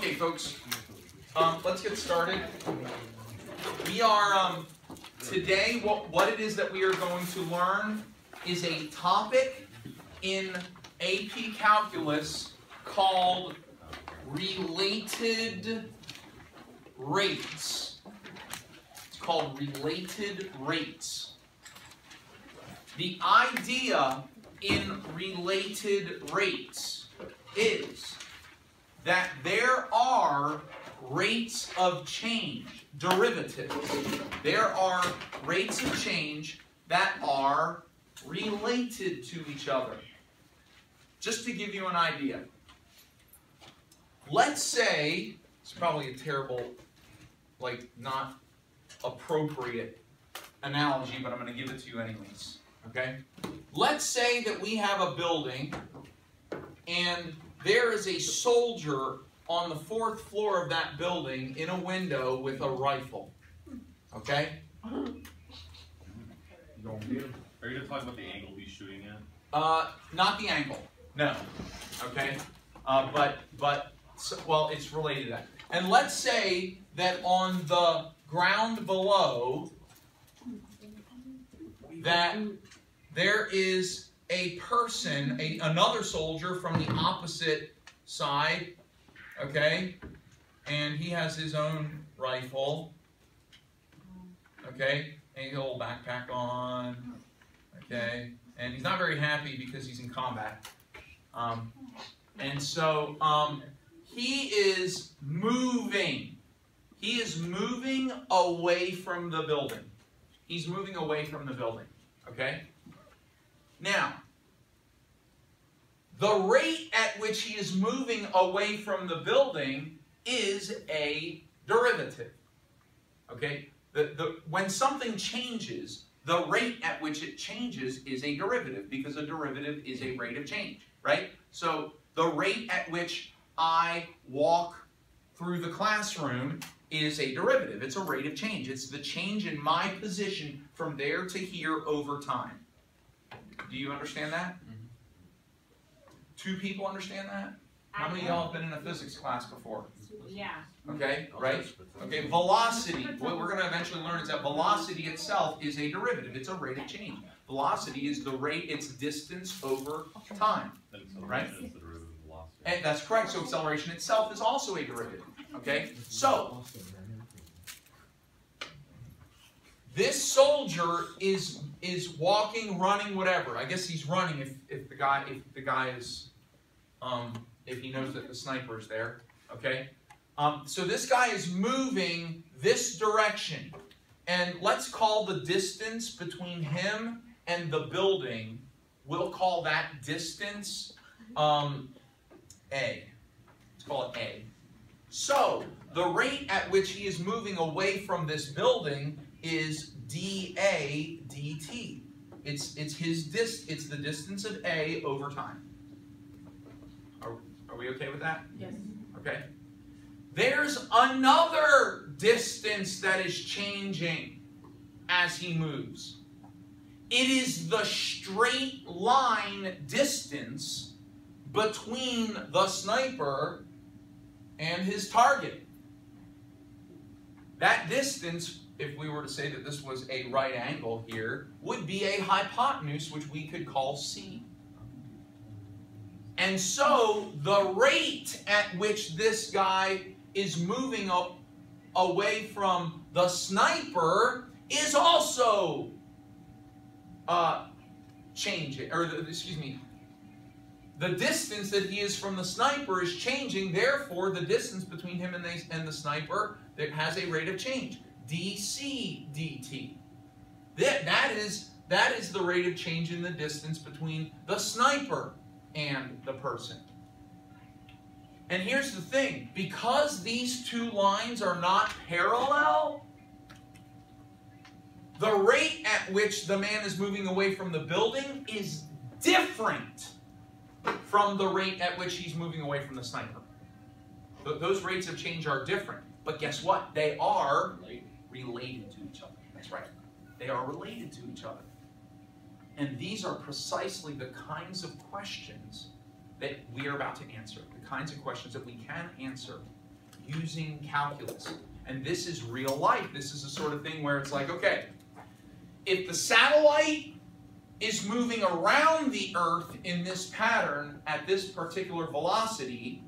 Okay, folks, let's get started. We are, today, what it is that we are going to learn is a topic in AP Calculus called related rates. It's called related rates. The idea in related rates is that there are rates of change, derivatives. There are rates of change that are related to each other. Just to give you an idea, let's say, it's probably a terrible, not appropriate analogy, but I'm going to give it to you anyways, okay? Let's say that we have a building and there is a soldier on the 4th floor of that building in a window with a rifle. Okay? Are you going to talk about the angle he's shooting at? Not the angle. No. Okay? Well, it's related to that. And let's say that on the ground below that there is a person, another soldier from the opposite side, okay, and he has his own rifle, okay, and he's got a little backpack on, okay, and he's not very happy because he's in combat, and so he is moving away from the building. He's moving away from the building, okay? Now, the rate at which he is moving away from the building is a derivative. Okay? When something changes, the rate at which it changes is a derivative, because a derivative is a rate of change, right? So the rate at which I walk through the classroom is a derivative. It's a rate of change. It's the change in my position from there to here over time. Do you understand that? Mm-hmm. 2 people understand that? How many of y'all have been in a physics class before? Yeah. Okay, right? Okay, velocity. What we're going to eventually learn is that velocity itself is a derivative. It's a rate of change. Velocity is the rate, it's distance over time. Right? And that's correct. So acceleration itself is also a derivative. Okay? So, this soldier is walking, running, whatever. I guess he's running if the guy is if he knows that the sniper is there. Okay. So this guy is moving this direction, and let's call the distance between him and the building. We'll call that distance A. Let's call it A. So the rate at which he is moving away from this building is dA dt. It's the distance of A over time. Are we okay with that? Yes. Okay. There's another distance that is changing as he moves. It is the straight line distance between the sniper and his target. That distance, if we were to say that this was a right angle here, would be a hypotenuse, which we could call C. And so the rate at which this guy is moving away from the sniper is also changing, the distance that he is from the sniper is changing. Therefore, the distance between him and the sniper that has a rate of change, dC dt. That is the rate of change in the distance between the sniper and the person. And here's the thing, because these 2 lines are not parallel, the rate at which the man is moving away from the building is different from the rate at which he's moving away from the sniper. Those rates of change are different. But guess what? They are related to each other. That's right. They are related to each other. And these are precisely the kinds of questions that we are about to answer, the kinds of questions that we can answer using calculus. And this is real life. This is the sort of thing where it's like, okay, if the satellite is moving around the Earth in this pattern at this particular velocity,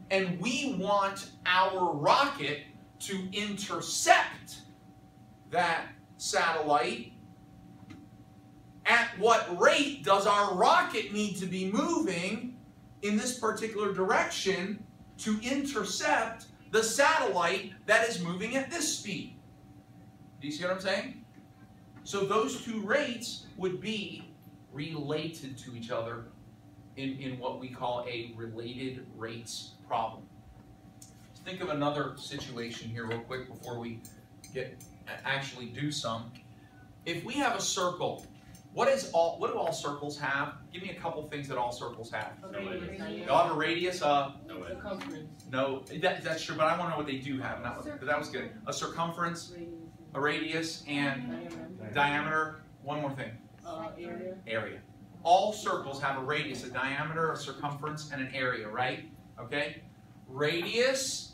and we want our rocket to intercept that satellite, at what rate does our rocket need to be moving in this particular direction to intercept the satellite that is moving at this speed? Do you see what I'm saying? So those two rates would be related to each other in what we call a related rates problem. Let's think of another situation here real quick before we actually do some. If we have a circle, what do all circles have? Give me a couple things that all circles have. They all have a radius. No, that's true, but I want to know what they do have. That was good. A circumference, a radius, and diameter. One more thing. Area. All circles have a radius, a diameter, a circumference, and an area, right? Okay? Radius,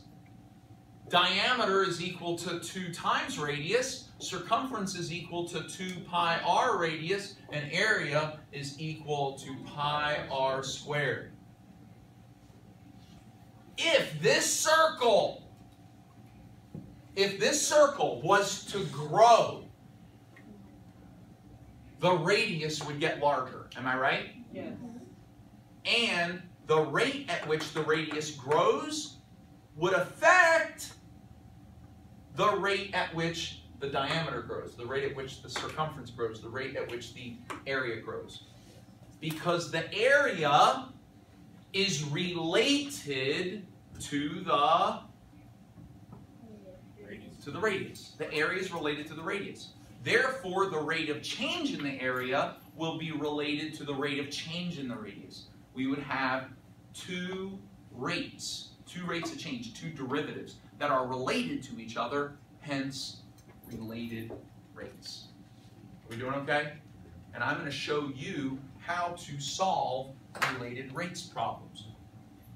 diameter is equal to 2 times radius, circumference is equal to 2 pi r radius, and area is equal to pi r squared. If this circle was to grow, the radius would get larger. Am I right? Yes. And the rate at which the radius grows would affect the rate at which the diameter grows, the rate at which the circumference grows, the rate at which the area grows. Because the area is related to the radius. The area is related to the radius. Therefore, the rate of change in the area will be related to the rate of change in the radius. We would have two rates of change, two derivatives that are related to each other, hence related rates. Are we doing okay? And I'm going to show you how to solve related rates problems.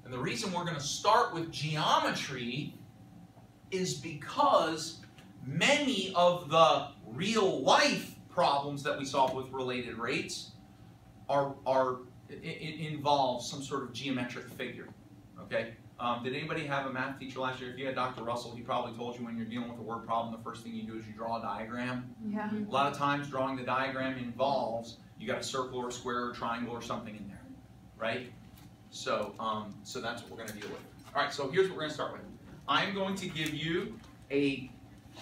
And the reason we're going to start with geometry is because many of the real life problems that we solve with related rates involve some sort of geometric figure. Okay? Did anybody have a math teacher last year? If you had Dr. Russell, he probably told you when you're dealing with a word problem, the first thing you do is you draw a diagram. Yeah. A lot of times drawing the diagram involves you got a circle or a square or a triangle or something in there, right? So, so that's what we're going to deal with. All right, so here's what we're going to start with. I'm going to give you a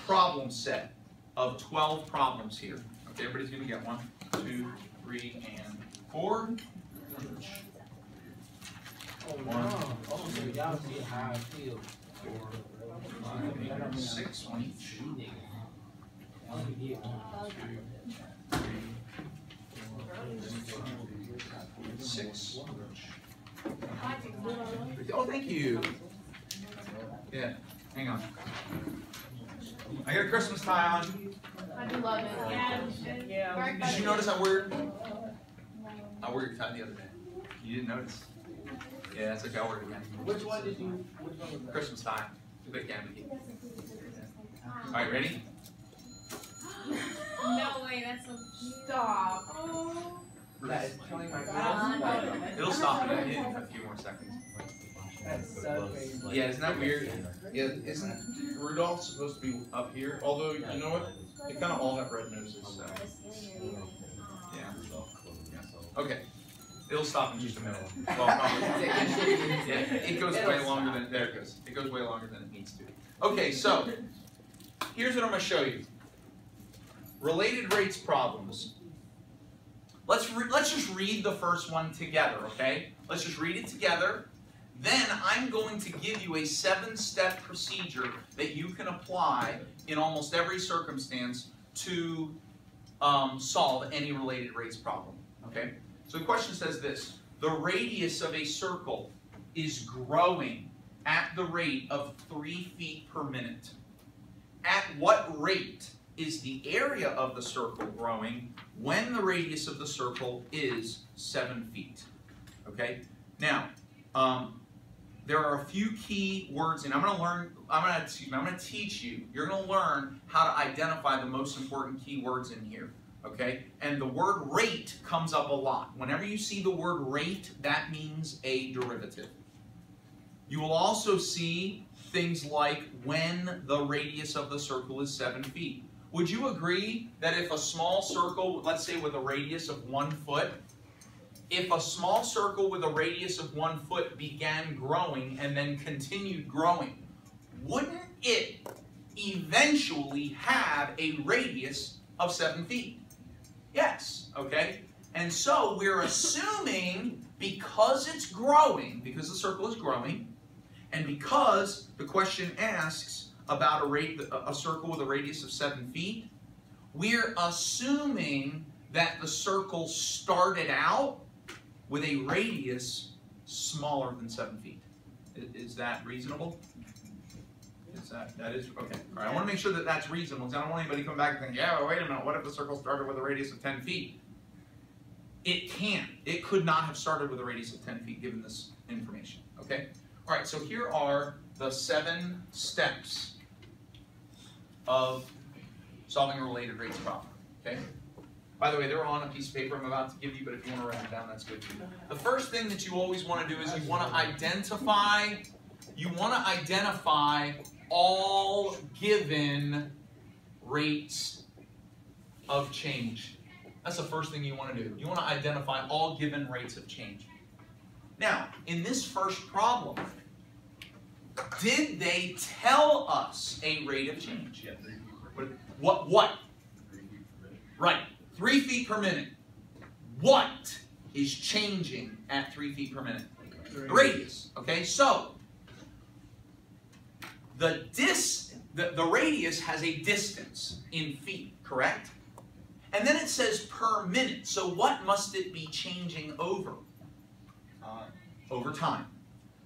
problem set of 12 problems here. Okay, everybody's going to get 1, 2, 3, and 4. Y'all see how I feel. 5, 6 on each. 1, 2, 3, 4, 6. Oh, thank you. Yeah, hang on. I got a Christmas tie on. I do love it. Yeah. Did you notice I wore your tie the other day? You didn't notice? Yeah, that's okay. I'll wear it again. Which one did you? Which one was that? Christmas tie. The big candy. All right, ready? No way, that's so stop. Oh. That is killing my It'll stop in a few more seconds. That's so crazy. Yeah, isn't that weird? Yeah, isn't Rudolph supposed to be up here? Although, you know what? They kind of all have red noses, so. Yeah. Okay. It'll stop in just a minute. Well, probably. Yeah, it goes way longer than, there it goes. It goes way longer than it needs to. Okay, so, here's what I'm going to show you. Related rates problems. Let's just read the first one together, okay? Let's just read it together. Then I'm going to give you a 7-step procedure that you can apply in almost every circumstance to solve any related rates problem, okay? So the question says this: the radius of a circle is growing at the rate of 3 feet per minute. At what rate is the area of the circle growing when the radius of the circle is 7 feet? Okay? Now, there are a few key words, and I'm going to teach you. You're going to learn how to identify the most important key words in here. Okay? And the word rate comes up a lot. Whenever you see the word rate, that means a derivative. You will also see things like when the radius of the circle is 7 feet. Would you agree that if a small circle, let's say with a radius of 1 foot, if a small circle with a radius of 1 foot began growing and then continued growing, wouldn't it eventually have a radius of 7 feet? Yes, okay? And so we're assuming because it's growing, because the circle is growing, and because the question asks about a circle with a radius of 7 feet, we're assuming that the circle started out with a radius smaller than 7 feet. Is that reasonable? That is, okay. All right, I want to make sure that that's reasonable, because I don't want anybody to come back and think, yeah, well, wait a minute, what if the circle started with a radius of 10 feet? It can't. It could not have started with a radius of 10 feet given this information, okay? All right, so here are the 7 steps of solving a related rates problem, okay? By the way, they're on a piece of paper I'm about to give you, but if you want to write it down, that's good too. The first thing that you always want to do is you want to identify all given rates of change. That's the first thing you want to do. You want to identify all given rates of change. Now, in this first problem, did they tell us a rate of change? Yeah, 3 feet. What? Right, 3 feet per minute. What is changing at 3 feet per minute? The radius. Okay, so the radius has a distance in feet, correct? And then it says per minute. So what must it be changing over? Over time.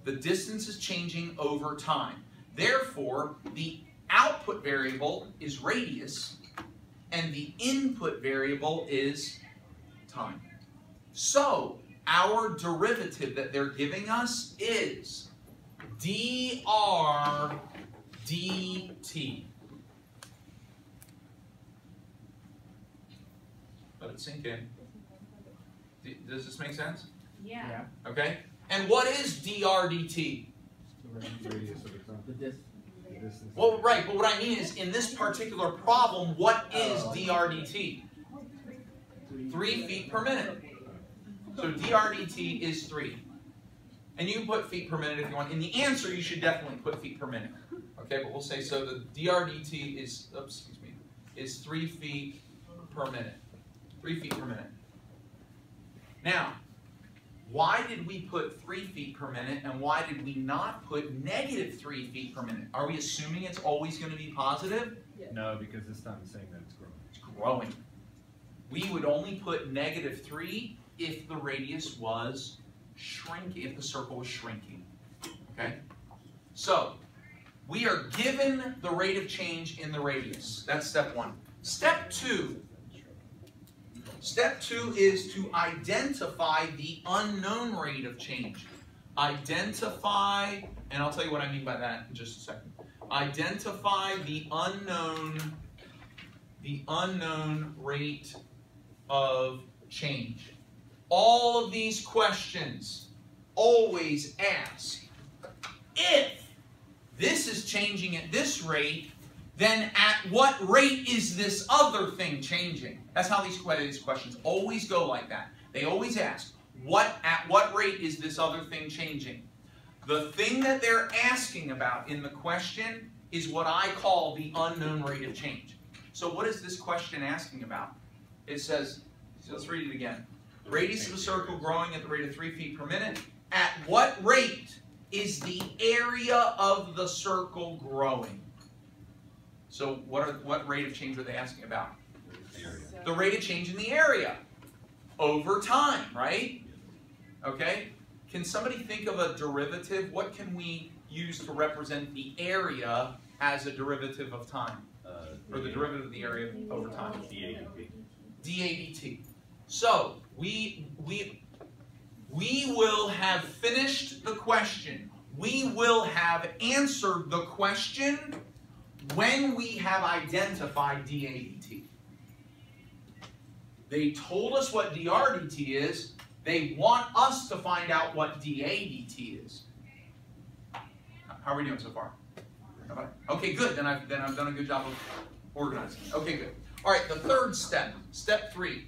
The distance is changing over time. Therefore, the output variable is radius, and the input variable is time. So, our derivative that they're giving us is dr dt. Let it sink in. Does this make sense? Yeah. Okay? And what is dr dt? The distance. Well, right, but what I mean is, in this particular problem, what is dr dt? 3 feet per minute. So dr dt is 3. And you can put feet per minute if you want. In the answer, you should definitely put feet per minute. Okay, but we'll say, so the dr dt is 3 feet per minute. 3 feet per minute. Now, why did we put 3 feet per minute, and why did we not put negative 3 feet per minute? Are we assuming it's always going to be positive? No, because this time it's saying that it's growing. It's growing. We would only put negative 3 if the radius was shrinking, if the circle was shrinking. Okay? So, we are given the rate of change in the radius. That's step 1. Step 2. Step 2 is to identify the unknown rate of change. Identify, and I'll tell you what I mean by that in just a second. Identify the unknown rate of change. All of these questions always ask, if this is changing at this rate, then at what rate is this other thing changing? That's how these questions always go like that. They always ask, at what rate is this other thing changing? The thing that they're asking about in the question is what I call the unknown rate of change. So what is this question asking about? It says, so let's read it again. Radius of a circle growing at the rate of 3 feet per minute. At what rate is the area of the circle growing? So what rate of change are they asking about? The rate of change in the area over time, right? Okay? Can somebody think of a derivative? What can we use to represent the area as a derivative of time? Or the derivative of the area over time? dAdt. So, we will have finished the question. we will have answered the question when we have identified dA dt. They told us what dr dt is. They want us to find out what dA dt is. How are we doing so far? Okay, good. Then I've done a good job of organizing. Okay, good. All right, the third step, step 3.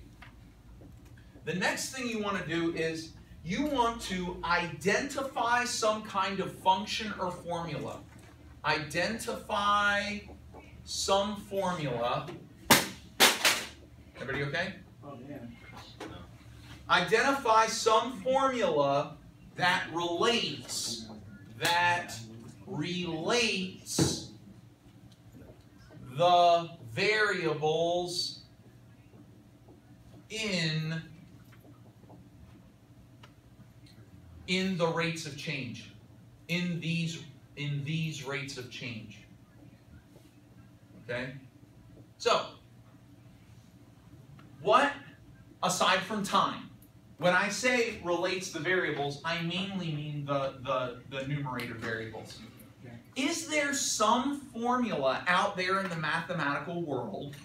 The next thing you want to do is you want to identify some kind of function or formula. Identify some formula. Everybody okay? Oh, yeah. Identify some formula that relates the variables in the rates of change, in these rates of change. Okay? So, what, aside from time, when I say relates the variables, I mainly mean the numerator variables. Okay. Is there some formula out there in the mathematical world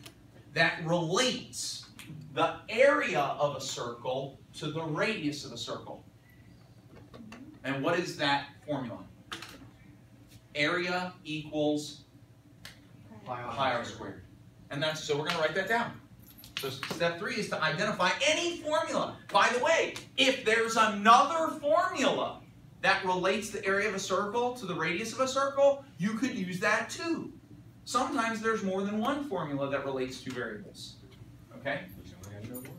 that relates the area of a circle to the radius of a circle? And what is that formula? Area equals pi r squared. And that's, so we're going to write that down. So step 3 is to identify any formula. By the way, if there's another formula that relates the area of a circle to the radius of a circle, you could use that too. Sometimes there's more than one formula that relates to variables. Okay?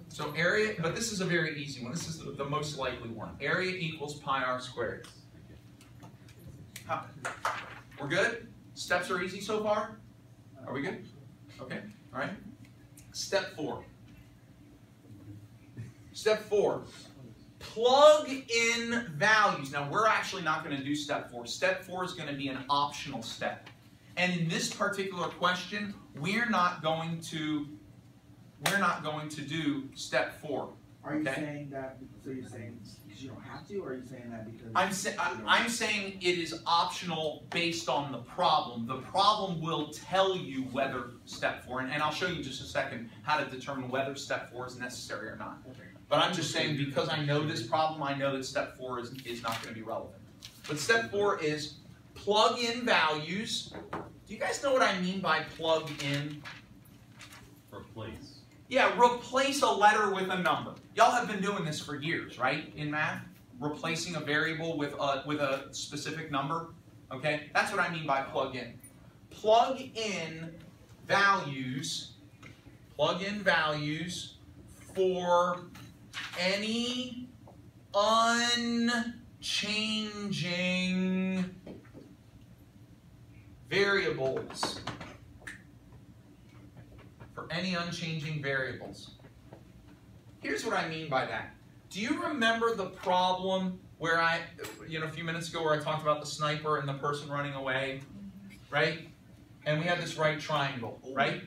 So area, but this is a very easy one. This is the most likely one. Area equals pi r squared. We're good? Steps are easy so far? Are we good? Okay, all right. Step 4. Step 4. Plug in values. Now, we're actually not going to do step 4. Step 4 is going to be an optional step. And in this particular question, we're not going to do step 4. Are you Okay? saying that, so you're saying you don't have to, or are you saying that because... I'm saying it is optional based on the problem. The problem will tell you whether step 4, and I'll show you in just a second how to determine whether step 4 is necessary or not. Okay. But I'm just saying because I know this problem, I know that step 4 is not going to be relevant. But step 4 is plug in values. Do you guys know what I mean by plug in? Replace. Yeah, replace a letter with a number. Y'all have been doing this for years, right, in math? Replacing a variable with a specific number, okay? That's what I mean by plug in. Plug in values for any unchanging variables. Any unchanging variables. Here's what I mean by that. Do you remember the problem where a few minutes ago where I talked about the sniper and the person running away, right? And we had this right triangle, right?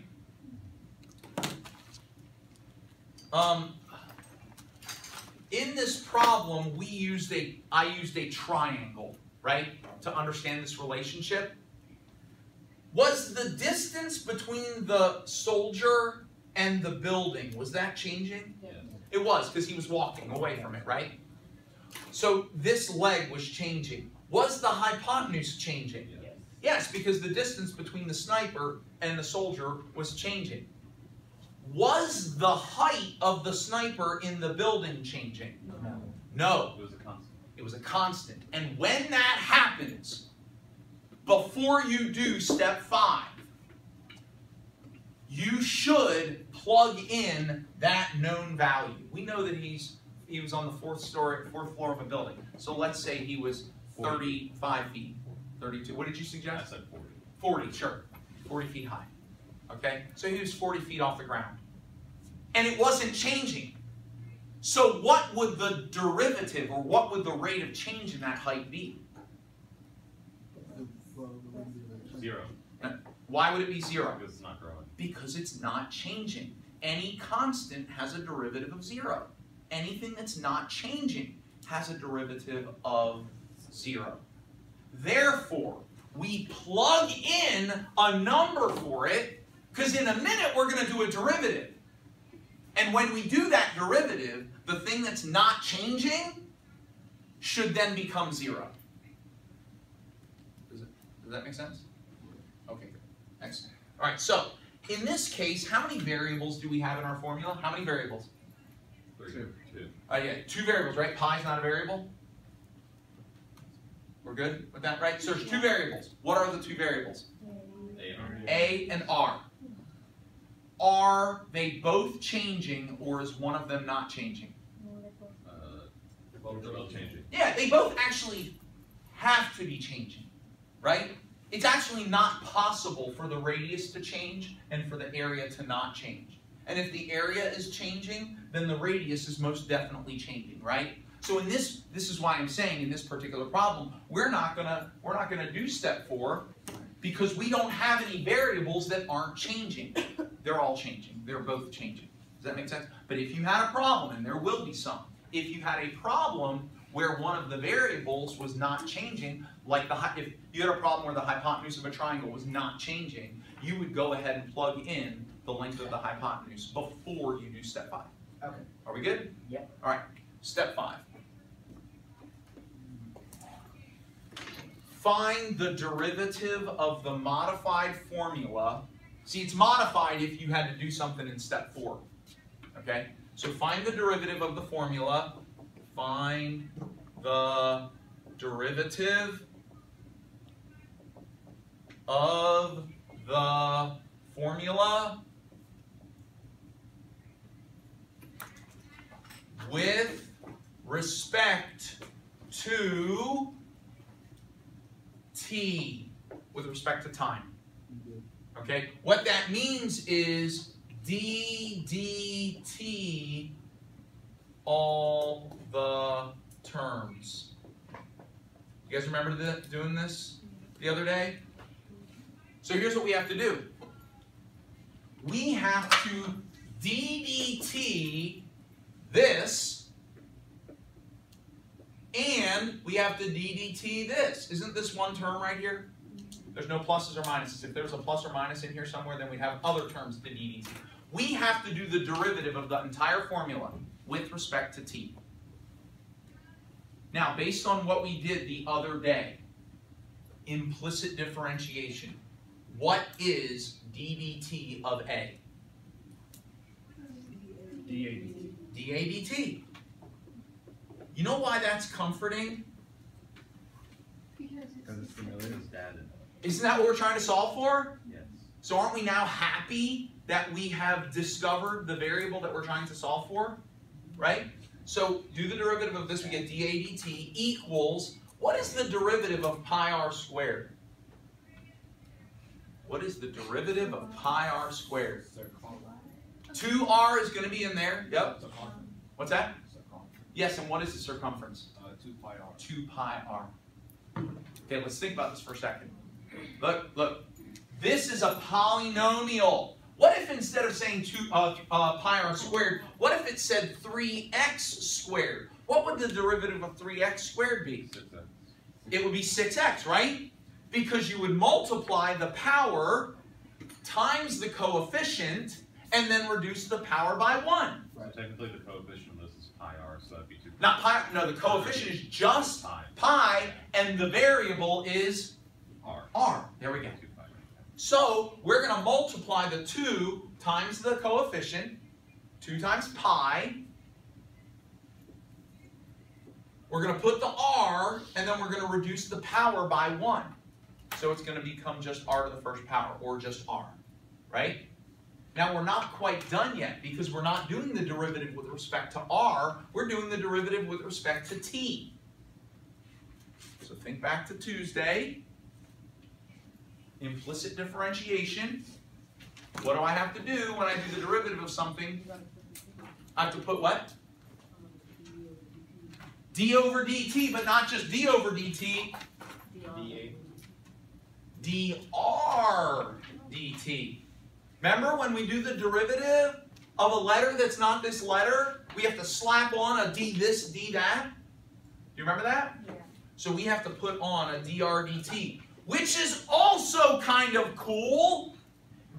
In this problem, I used a triangle, right, to understand this relationship. Was the distance between the soldier and the building, was that changing? Yes. It was, because he was walking away from it, right? So this leg was changing. Was the hypotenuse changing? Yes. Yes, because the distance between the sniper and the soldier was changing. Was the height of the sniper in the building changing? No. No. It was a constant. It was a constant. And when that happens, before you do step 5, you should plug in that known value. We know that he was on the fourth floor of a building. So let's say he was 35 feet. 32. What did you I suggest? said 40. 40, sure. 40 feet high. Okay? So he was 40 feet off the ground. And it wasn't changing. So what would the derivative, or what would the rate of change in that height be? 0. Why would it be 0? Because it's not growing. Because it's not changing. Any constant has a derivative of 0. Anything that's not changing has a derivative of 0. Therefore, we plug in a number for it, because in a minute we're going to do a derivative. And when we do that derivative, the thing that's not changing should then become 0. Does that make sense? Okay, good. Excellent. All right, so in this case, how many variables do we have in our formula? How many variables? 2. Yeah, 2 variables, right? Pi is not a variable. We're good with that, right? So there's 2 variables. What are the 2 variables? A and R. Are they both changing, or is one of them not changing? They're both changing. Yeah, they both actually have to be changing, right? It's actually not possible for the radius to change and for the area to not change. And if the area is changing, then the radius is most definitely changing, right? So in this is why I'm saying in this particular problem, we're not gonna do step 4 because we don't have any variables that aren't changing. They're all changing. They're both changing. Does that make sense? But if you had a problem, and there will be some, if you had a problem where one of the variables was not changing, like if you had a problem where the hypotenuse of a triangle was not changing, you would go ahead and plug in the length of the hypotenuse before you do step 5. Okay. Are we good? Yep. All right, step 5. Find the derivative of the modified formula. See, it's modified if you had to do something in step 4. Okay? So find the derivative of the formula. Find the derivative of the formula with respect to t, with respect to time. Okay? What that means is d dt all the terms. You guys remember doing this the other day? So here's what we have to do. We have to d dt this, and we have to d dt this. Isn't this one term right here? There's no pluses or minuses. If there's a plus or minus in here somewhere, then we'd have other terms to d dt. We have to do the derivative of the entire formula with respect to t. Now, based on what we did the other day, implicit differentiation, what is d dt of a? dAdt. You know why that's comforting? Because it's familiar. Isn't that what we're trying to solve for? Yes. So aren't we now happy that we have discovered the variable that we're trying to solve for? Right? So do the derivative of this, we get dAdt equals, what is the derivative of pi r squared? What is the derivative of pi r squared? 2r is going to be in there. Yep. What's that? Yes, and what is the circumference? 2 pi r. 2 pi r. Okay, let's think about this for a second. Look. This is a polynomial. What if instead of saying 2 pi r squared, what if it said 3x squared? What would the derivative of 3x squared be? 6x. It would be 6x, right? Because you would multiply the power times the coefficient and then reduce the power by 1. So technically the coefficient of this is pi r, so that'd be 2 pi. Not pi, no, the coefficient is just pi, and the variable is r. There we go. 2 pi. So we're going to multiply the 2 times the coefficient, 2 times pi. We're going to put the r, and then we're going to reduce the power by 1. So it's going to become just r to the first power, or just r, right? Now we're not quite done yet, because we're not doing the derivative with respect to r, we're doing the derivative with respect to t. So think back to Tuesday. Implicit differentiation. What do I have to do when I do the derivative of something? I have to put what? D over dt, but not just d over dt. dr dt. Remember when we do the derivative of a letter that's not this letter, we have to slap on a d this, d that? Do you remember that? Yeah. So we have to put on a dr dt, which is also kind of cool,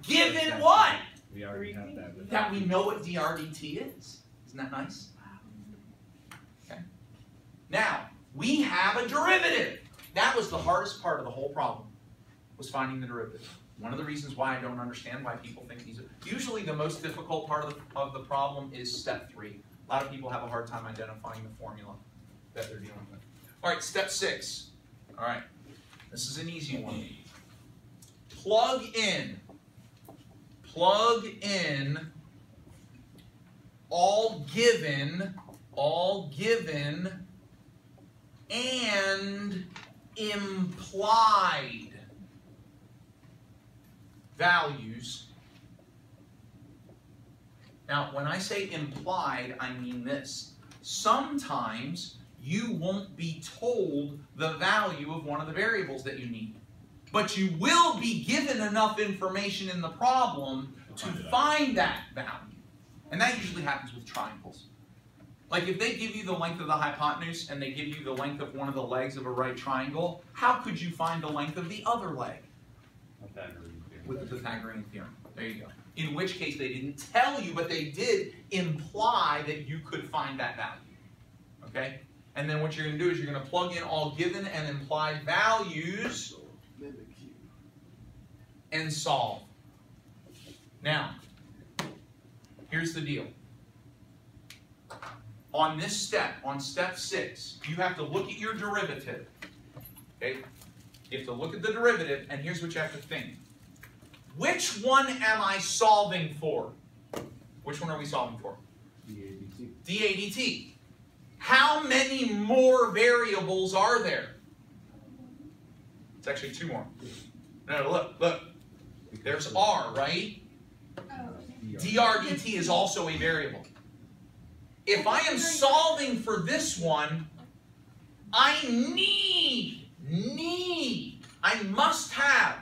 given what? We already have that. That we know what dr dt is. Isn't that nice? Okay. Now, we have a derivative. That was the hardest part of the whole problem, was finding the derivative. One of the reasons why I don't understand why people think these are... Usually the most difficult part of the problem is step 3. A lot of people have a hard time identifying the formula that they're dealing with. All right, step 6. All right, this is an easy one. Plug in all given and implied values. Now, when I say implied, I mean this. Sometimes you won't be told the value of one of the variables that you need, but you will be given enough information in the problem to find that value. And that usually happens with triangles. Like if they give you the length of the hypotenuse and they give you the length of one of the legs of a right triangle, how could you find the length of the other leg? With the Pythagorean theorem. There you go. In which case they didn't tell you, but they did imply that you could find that value. Okay? And then what you're going to do is you're going to plug in all given and implied values and solve. Now, here's the deal. On this step, on step 6, you have to look at your derivative. Okay? You have to look at the derivative, and here's what you have to think. Which one am I solving for? Which one are we solving for? dAdt. How many more variables are there? It's actually 2 more. No, look. There's r, right? dr dt is also a variable. If I am solving for this one, I must have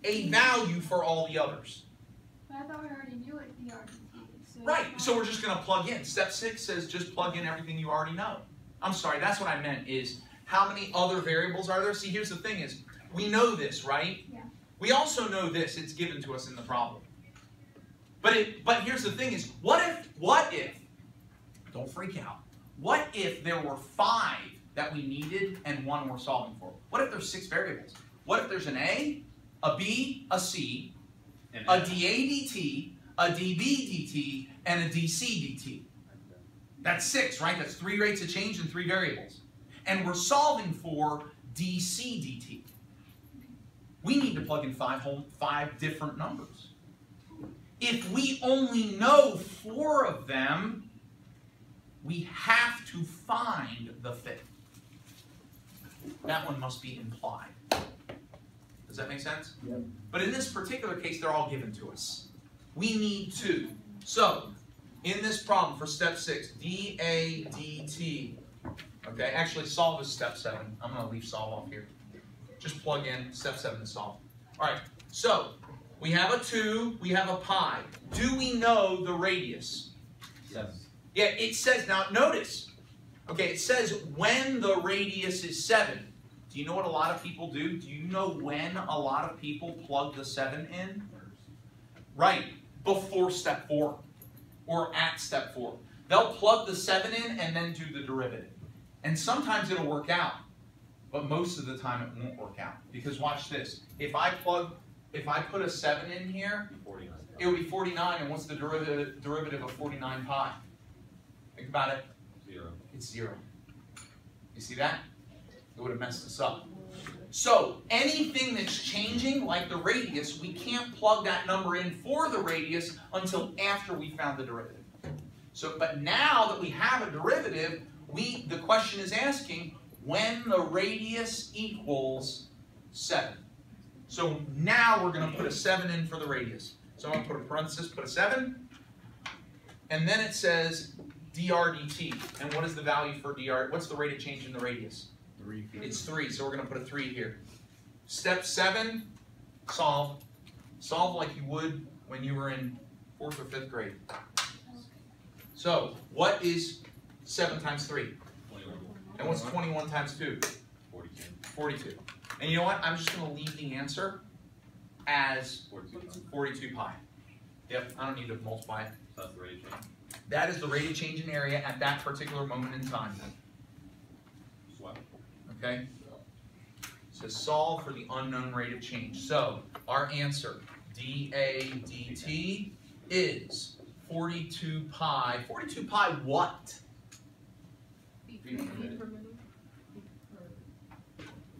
a value for all the others. But I thought we already knew what dr dt is. Right, so we're just going to plug in. Step 6 says just plug in everything you already know. I'm sorry, that's what I meant is how many other variables are there? See, here's the thing is, we know this, right? Yeah. We also know this, it's given to us in the problem. But here's the thing is, what if, don't freak out, what if there were 5 that we needed and 1 we're solving for? What if there's 6 variables? What if there's an A, a B, a C, a dA dt, a dB dt, and a dC dt? That's 6, right? That's 3 rates of change and 3 variables. And we're solving for dC dt. We need to plug in 5 different numbers. If we only know 4 of them, we have to find the 5th. That one must be implied. Does that make sense? Yep. But in this particular case, they're all given to us. We need 2. So, in this problem for step 6, dA dt. Okay, actually solve is step 7. I'm going to leave solve off here. Just plug in step 7 to solve. All right, so we have a 2, we have a pi. Do we know the radius? Yes. Yeah, it says, now notice, okay, it says when the radius is 7. Do you know what a lot of people do? Do you know when a lot of people plug the 7 in? Right, before step 4, or at step 4. They'll plug the 7 in and then do the derivative. And sometimes it'll work out, but most of the time it won't work out. Because watch this, if I put a 7 in here, it would be 49, and what's the derivative of 49 pi? Think about it. 0. It's 0. You see that? It would have messed us up. So anything that's changing, like the radius, we can't plug that number in for the radius until after we found the derivative. So, but now that we have a derivative, the question is asking when the radius equals 7. So now we're going to put a 7 in for the radius. So I'm going to put a parenthesis, put a 7, and then it says dr dt. And what is the value for dr? What's the rate of change in the radius? 3. It's 3, so we're going to put a 3 here. Step 7, solve. Solve like you would when you were in 4th or 5th grade. So, what is 7 times 3? 21. And what's 21 times 2? 42. And you know what? I'm just going to leave the answer as 42 pi. Yep, I don't need to multiply it. So that's the rate of change. That is the rate of change in area at that particular moment in time. Swap. Okay? So solve for the unknown rate of change. So our answer, dA dt, is 42 pi. 42 pi what?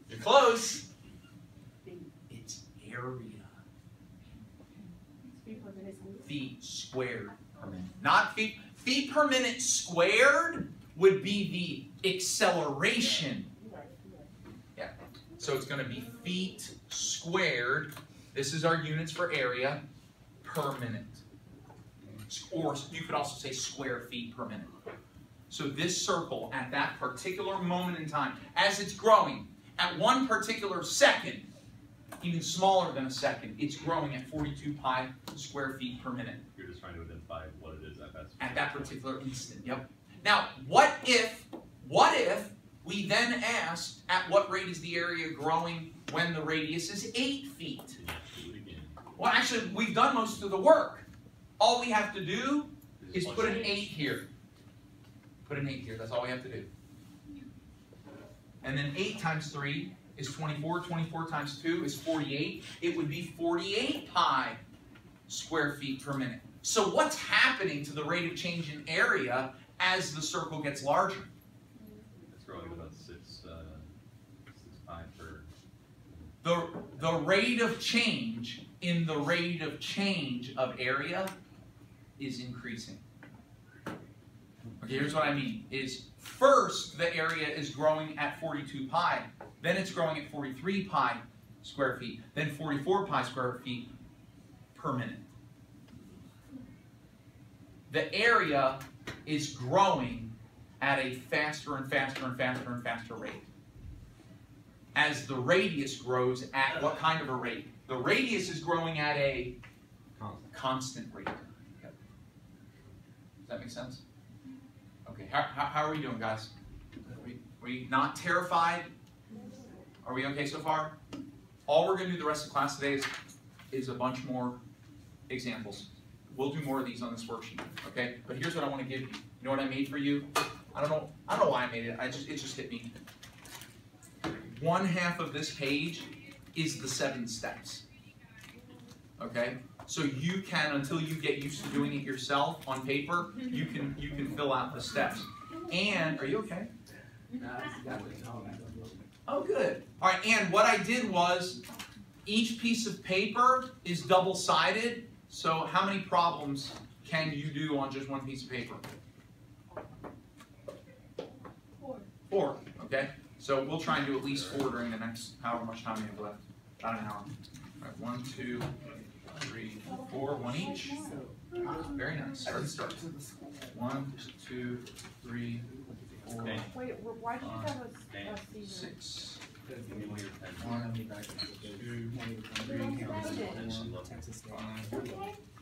You're close. It's area. Feet squared per minute. Not feet. Feet per minute squared would be the acceleration. Yeah. So it's going to be feet squared. This is our units for area per minute. Or you could also say square feet per minute. So this circle at that particular moment in time, as it's growing, at one particular second, even smaller than a second, it's growing at 42 pi square feet per minute. You're just trying to identify what it is at that particular instant. Yep. Now, what if we then asked at what rate is the area growing when the radius is 8 feet? Well, actually, we've done most of the work. All we have to do is put an 8 here. Put an 8 here. That's all we have to do. And then 8 times 3 is 24. 24 times 2 is 48. It would be 48 pi square feet per minute. So what's happening to the rate of change in area as the circle gets larger? It's growing about 6 pi per. The rate of change in the rate of change of area is increasing. Okay, here's what I mean. Is first the area is growing at 42 pi, then it's growing at 43 pi square feet, then 44 pi square feet per minute. The area is growing at a faster and faster and faster and faster rate. As the radius grows at what kind of a rate? The radius is growing at a constant rate. Yep. Does that make sense? Okay, how are we doing, guys? Are we not terrified? Are we okay so far? All we're going to do the rest of the class today is a bunch more examples. We'll do more of these on this worksheet, okay? But here's what I want to give you. You know what I made for you? I don't know why I made it. It just hit me. 1/2 of this page is the 7 steps. Okay? So you can, until you get used to doing it yourself on paper, you can fill out the steps. And are you okay? Oh, good. All right. And what I did was, each piece of paper is double-sided. So how many problems can you do on just one piece of paper? 4. 4. Okay. So we'll try and do at least 4 during the next however much time we have left. About an hour. All right. 1, 2, 3, 4. 1 each. Very nice. Let's start. 1, 2, 3, 4. Okay. Wait, why do you have a seizure? 6. Give me one of your pens. 1, 2, 3, 4, 5,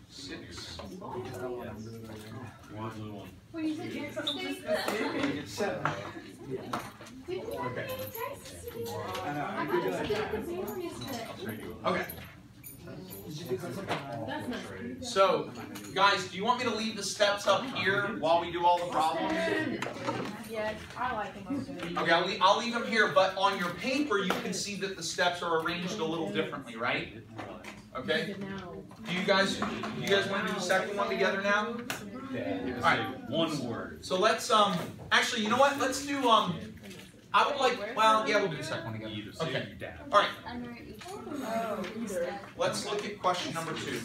6. You want blue one? Well, you said Texas State? It's 7. Okay. I thought you said Texas State. I'll trade you one. Okay. That's not So, guys, do you want me to leave the steps up here while we do all the problems? Yeah, I like them most of it. Okay, I'll leave them here, but on your paper you can see that the steps are arranged a little differently, right? Okay? Do you guys want to do the second one together now? Yeah. Alright. One word. So let's actually, you know what? Let's do I would like, well, yeah, we'll do the second one together. Either say Okay. you dab. All right. under each either. Let's look at question number 2.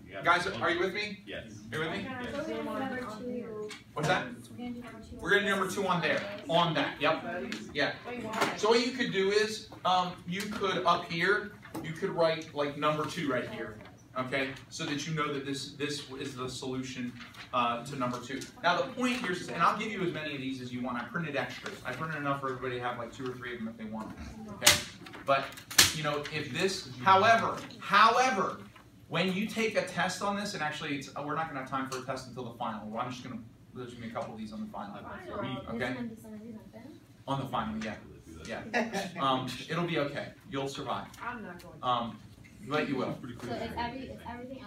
You got Guys, one. are you with me? Yes. Are you with me? So we're gonna do number 2. What's that? We're gonna do number 2. We're gonna do number 2 on there. On that. Yep. Yeah. Wait, why? So what you could do is, you could up here, you could write like number 2 right here. Okay, so that you know that this is the solution to number 2. Now the point here is, and I'll give you as many of these as you want. I printed extras. I printed enough for everybody to have like 2 or 3 of them if they want. Okay, but you know if this, however, when you take a test on this, and actually we're not going to have time for a test until the final. I'm just going to there's going to be a couple of these on the final. Okay. On the final, yeah. Yeah. It'll be okay. You'll survive. I'm not going. But you will. So is everything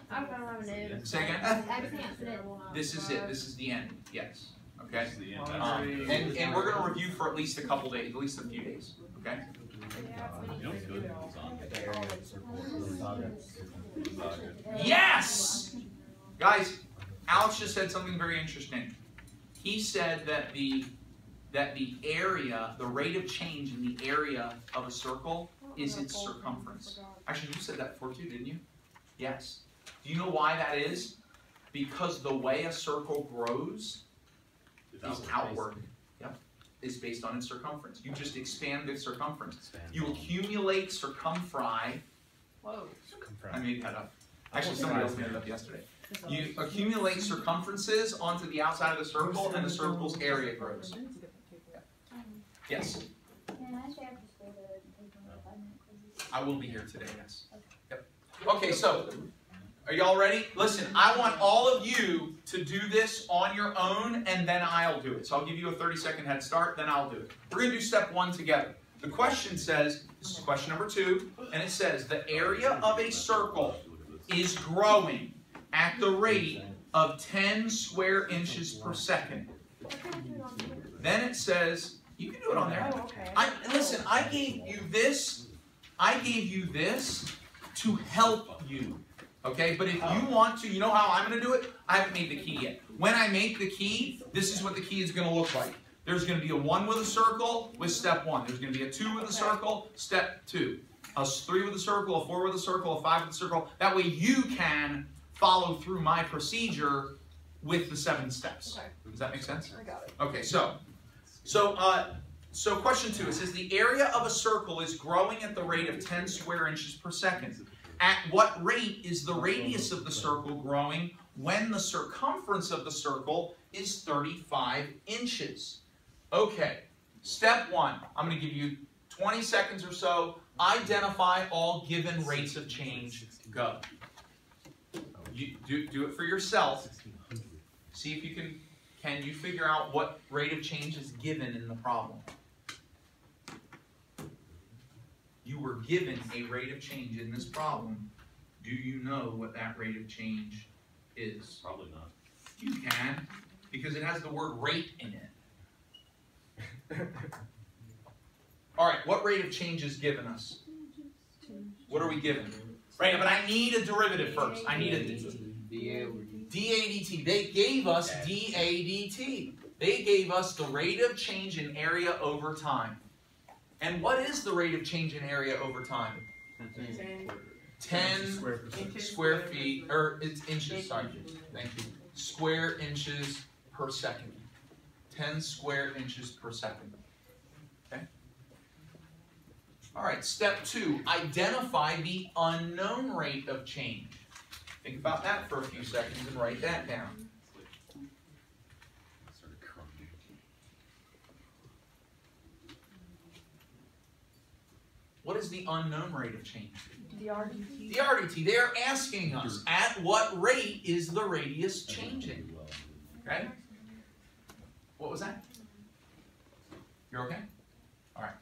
I'm outside gonna of have the an Say again? Is everything outside of This is it. This is the end. Yes. Okay. This is the end. And we're going to review for at least a couple days, at least a few days. Okay. You know what's good? Yes! Guys, Alex just said something very interesting. He said that the area, the rate of change in the area of a circle is its circumference. Actually, you said that before too, didn't you? Yes. Do you know why that is? Because the way a circle grows is outward. Yep. Is based on its circumference. You just expand its circumference. You accumulate circumference. Whoa. I made that up. Actually, somebody else made it up yesterday. You accumulate circumferences onto the outside of the circle, and the circle's area grows. Yes. Can I stay after school to take one of the 5-minute quizzes? I will be here today, yes. Yep. Okay, so, are y'all ready? Listen, I want all of you to do this on your own, and then I'll do it. So I'll give you a 30-second head start, then I'll do it. We're going to do step 1 together. The question says, this is question number 2, and it says, the area of a circle is growing at the rate of 10 square inches per second. Then it says, you can do it on there. Oh, okay. Listen, I gave you this to help you. Okay, but if you want to, you know how I'm going to do it? I haven't made the key yet. When I make the key, this is what the key is going to look like. There's going to be a 1 with a circle with step 1. There's going to be a 2 with a circle, step 2. A 3 with a circle, a 4 with a circle, a 5 with a circle. That way you can follow through my procedure with the 7 steps. Okay. Does that make sense? I got it. Okay, so question 2, it says the area of a circle is growing at the rate of 10 square inches per second. At what rate is the radius of the circle growing when the circumference of the circle is 35 inches? Okay, step 1, I'm going to give you 20 seconds or so. Identify all given rates of change. Go. You do it for yourself. See if you can you figure out what rate of change is given in the problem. You were given a rate of change in this problem. Do you know what that rate of change is? Probably not. You can, because it has the word rate in it. All right, what rate of change is given us? What are we given? Right, but I need a derivative first. I need a dAdt. They gave us dAdt. They gave us the rate of change in area over time. And what is the rate of change in area over time? 10 square feet, or it's inches, sorry. Thank you. Square inches per second. 10 square inches per second. Okay? All right, step 2, identify the unknown rate of change. Think about that for a few seconds and write that down. What is the unknown rate of change? The RDT. The RDT. They are asking us, at what rate is the radius changing? Okay? What was that? You're okay? All right.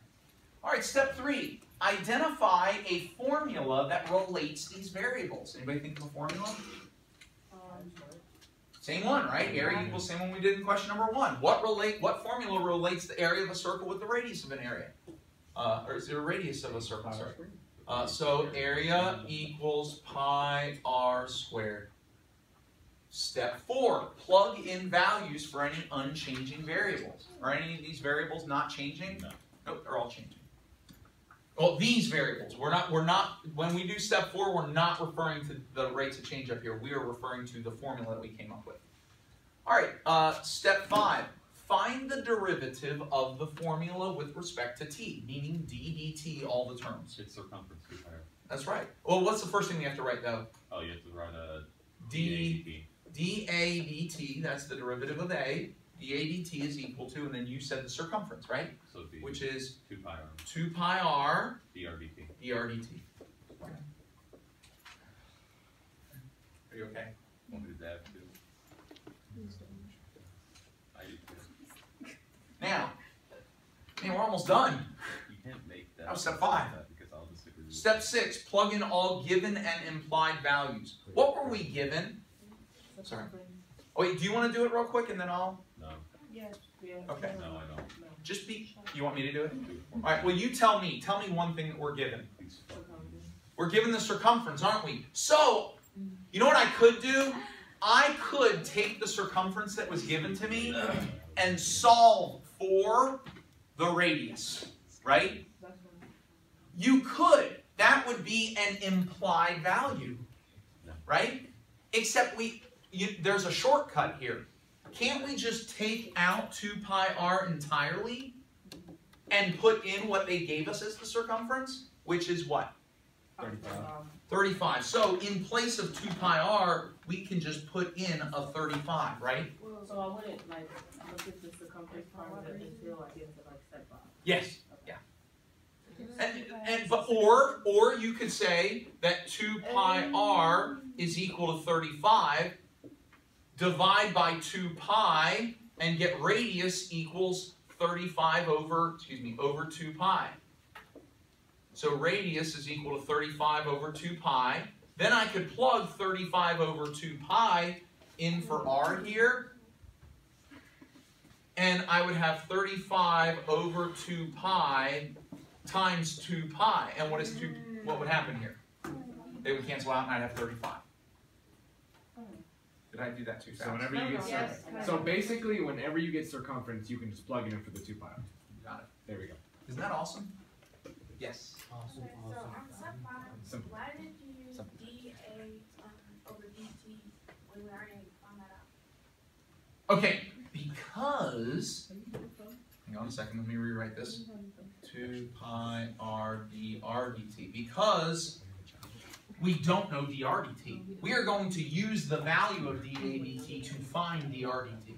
All right, step 3. Identify a formula that relates these variables. Anybody think of a formula? Same one, right? Area equals same one we did in question number 1. What formula relates the area of a circle with the radius of an area? Or is there a radius of a circle? Sorry. So area equals pi r squared. Step 4, plug in values for any unchanging variables. Are any of these variables not changing? No. Nope, they're all changing. Well, these variables, we're not, when we do step 4, we're not referring to the rates of change up here. We are referring to the formula that we came up with. All right, step 5. Find the derivative of the formula with respect to t, meaning d dt, all the terms. It's circumference. That's right. Well, what's the first thing you have to write, though? Oh, you have to write a d a dt, that's the derivative of a. dA dt is equal to, and then you said the circumference, right? So it'd be Which is 2 pi r 2 pi r dr dt. dr dt. Are you okay? Want me to dab too? I do too. Now, Man, we're almost done. You can't make that. That was step 5. Because I'll just stick with you. Step 6, plug in all given and implied values. What were we given? Sorry. Oh, wait, do you want to do it real quick and then I'll? No, Yes. Okay. no, I don't. Just be, you want me to do it? Do it for me. All right, well, you tell me one thing that we're given. Please. We're given the circumference, aren't we? So, you know what I could do? I could take the circumference that was given to me and solve for the radius, right? You could. That would be an implied value, right? Except there's a shortcut here. Can't we just take out 2 pi r entirely and put in what they gave us as the circumference, which is what? 35. So in place of 2 pi r, we can just put in a 35, right? So I wouldn't like look at the circumference part of it until I get to like step 5. Yes. Yeah. Or you could say that 2 pi r is equal to 35. Divide by 2 pi and get radius equals 35 over 2 pi. So radius is equal to 35 over 2 pi. Then I could plug 35 over 2 pi in for r here. And I would have 35 over 2 pi times 2 pi. And what would happen here? They would cancel out and I'd have 35. Did I do that too fast? So whenever you get Yes. so basically whenever you get circumference, you can just plug it in for the 2 pi. Got it. There we go. Isn't that awesome? Yes. Awesome, Okay, so awesome. on step 5, Simple. why did you use dA over dt when we already found that out? Okay, because, hang on a second, let me rewrite this. 2 pi r dr dt. Because we don't know dr dt. We are going to use the value of dA dt to find dr dt.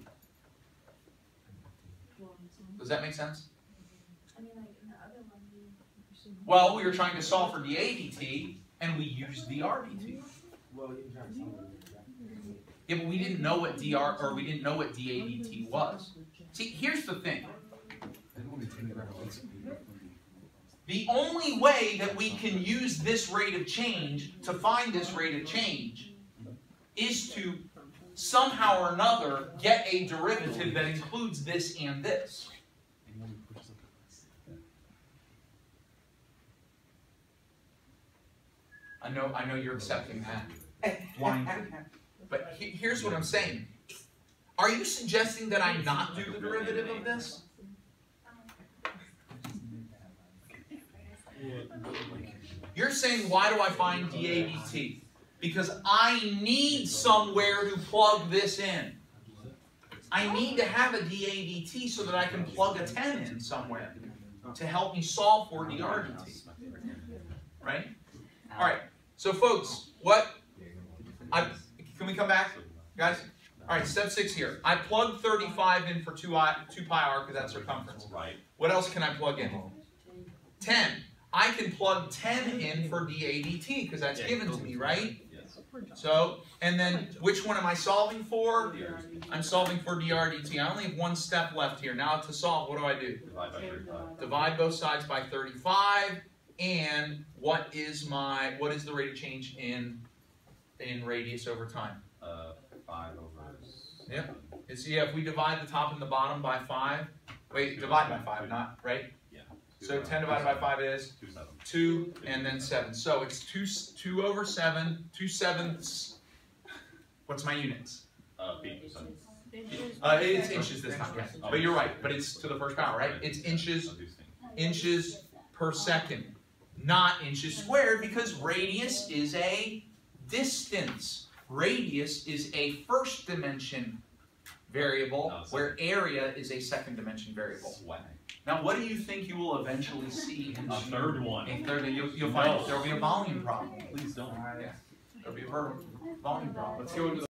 Does that make sense? I mean, like in the other one, Well, we were trying to solve for dA dt, and we used dr dt. Well, you can try to solve it. Yeah, but we didn't know what we didn't know what dA dt was. See, here's the thing. The only way that we can use this rate of change to find this rate of change is to somehow or another get a derivative that includes this and this. I know you're accepting that blindly. But here's what I'm saying. Are you suggesting that I not do the derivative of this? You're saying, why do I find dA dt? Because I need somewhere to plug this in. I need to have a dA dt so that I can plug a 10 in somewhere to help me solve for dr dt. Right? All right. So folks, can we come back, guys? All right, step 6 here. I plug 35 in for 2 pi r because that's circumference. Right. What else can I plug in? 10. I can plug 10 in for dA dt because that's given to me, right? Yes. So, and then which one am I solving for? I'm solving for dr dt. I only have one step left here. Now to solve, what do I do? Divide by 35. Divide both sides by 35. And what is the rate of change in radius over time? 5 over. Yep. If we divide the top and the bottom by 5, wait, divide by 5, not, right? Yeah. So 10 divided by 5 is 2 and then 7. So it's 2 over 7, 2/7. What's my units? Feet. It's inches this time, yes. But you're right, but it's to the first power, right? It's inches per second, not inches squared, because radius is a distance. Radius is a first dimension variable, where area is a second dimension variable. Now, what do you think you will eventually see in A third one. a third? You'll find there'll be a volume problem. Please don't. Yeah, there'll be a volume problem. Let's go into the